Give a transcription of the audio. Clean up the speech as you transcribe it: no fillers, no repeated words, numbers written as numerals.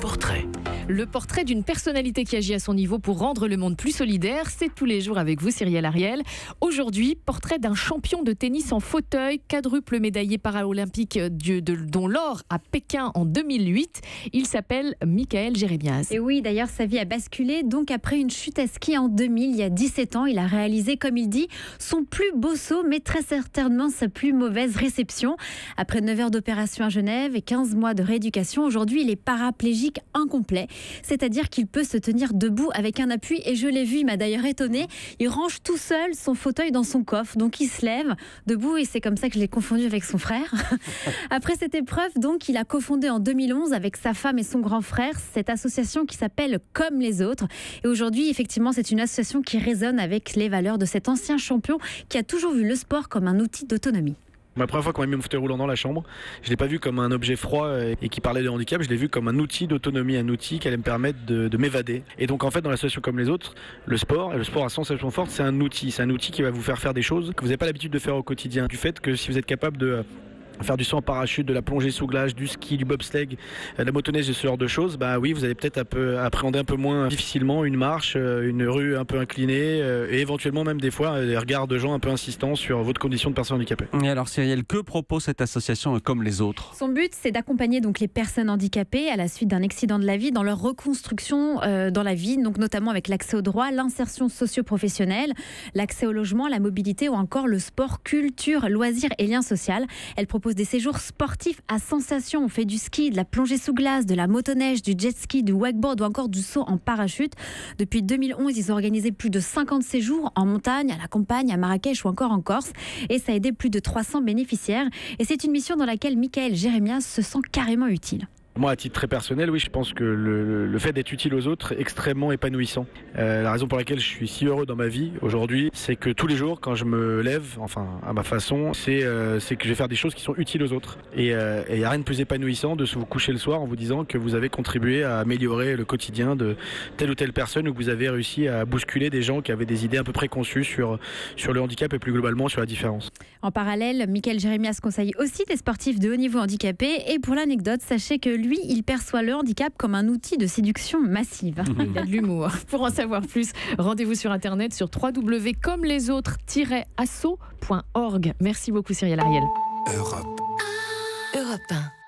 portrait. Le portrait d'une personnalité qui agit à son niveau pour rendre le monde plus solidaire, c'est tous les jours avec vous, Cyrielle Ariel. Aujourd'hui, portrait d'un champion de tennis en fauteuil, quadruple médaillé paralympique dont l'or à Pékin en 2008. Il s'appelle Mickaël Jérémias. Et oui, d'ailleurs, sa vie a basculé. Donc, après une chute à ski en 2000, il y a 17 ans, il a réalisé, comme il dit, son plus beau saut, mais très certainement sa plus mauvaise réception. Après 9 heures d'opération à Genève et 15 mois de rééducation, aujourd'hui, il est paraplégique incomplet. C'est-à-dire qu'il peut se tenir debout avec un appui. Et je l'ai vu, il m'a d'ailleurs étonné. Il range tout seul son fauteuil dans son coffre. Donc, il se lève debout et c'est comme ça que je l'ai confondu avec son frère. Après cette épreuve, donc, il a cofondé en 2011 avec sa femme et son grand frère cette association qui s'appelle Comme les autres. Et aujourd'hui, effectivement, c'est une association qui résonne avec les valeurs de cet ancien champion qui a toujours vu le sport comme un outil d'autonomie. Ma première fois qu'on m'a mis mon fauteuil roulant dans la chambre, je ne l'ai pas vu comme un objet froid et qui parlait de handicap, je l'ai vu comme un outil d'autonomie, un outil qui allait me permettre de m'évader. Et donc en fait dans l'association Comme les autres, le sport à sensation forte, c'est un outil qui va vous faire des choses que vous n'avez pas l'habitude de faire au quotidien. Du fait que si vous êtes capable de faire du saut en parachute, de la plongée sous glace, du ski, du bobsleigh, de la motoneige, ce genre de choses, bah oui, vous allez peut-être appréhender un peu moins difficilement une marche, une rue un peu inclinée et éventuellement même des fois des regards de gens un peu insistants sur votre condition de personne handicapée. Et alors Cyrielle, que propose cette association Comme les autres ? Son but, c'est d'accompagner donc les personnes handicapées à la suite d'un accident de la vie dans leur reconstruction dans la vie, donc notamment avec l'accès aux droits, l'insertion socio-professionnelle, l'accès au logement, la mobilité ou encore le sport, culture, loisirs et liens sociaux. Elle propose des séjours sportifs à sensation. On fait du ski, de la plongée sous glace, de la motoneige, du jet ski, du wakeboard ou encore du saut en parachute. Depuis 2011, ils ont organisé plus de 50 séjours en montagne, à la campagne, à Marrakech ou encore en Corse. Et ça a aidé plus de 300 bénéficiaires. Et c'est une mission dans laquelle Mickaël Jérémias se sent carrément utile. Moi, à titre très personnel, oui, je pense que le fait d'être utile aux autres est extrêmement épanouissant. La raison pour laquelle je suis si heureux dans ma vie aujourd'hui, c'est que tous les jours, quand je me lève, enfin à ma façon, c'est que je vais faire des choses qui sont utiles aux autres. Et il n'y a rien de plus épanouissant de se vous coucher le soir en vous disant que vous avez contribué à améliorer le quotidien de telle ou telle personne, ou que vous avez réussi à bousculer des gens qui avaient des idées un peu préconçues sur le handicap et plus globalement sur la différence. En parallèle, Mickaël Jérémias conseille aussi des sportifs de haut niveau handicapés. Et pour l'anecdote, sachez que lui, il perçoit le handicap comme un outil de séduction massive. Il a de l'humour. Pour en savoir plus, rendez-vous sur Internet sur www.comlesaustres-asso.org. Merci beaucoup Cyrielle Ariel. Europe 1.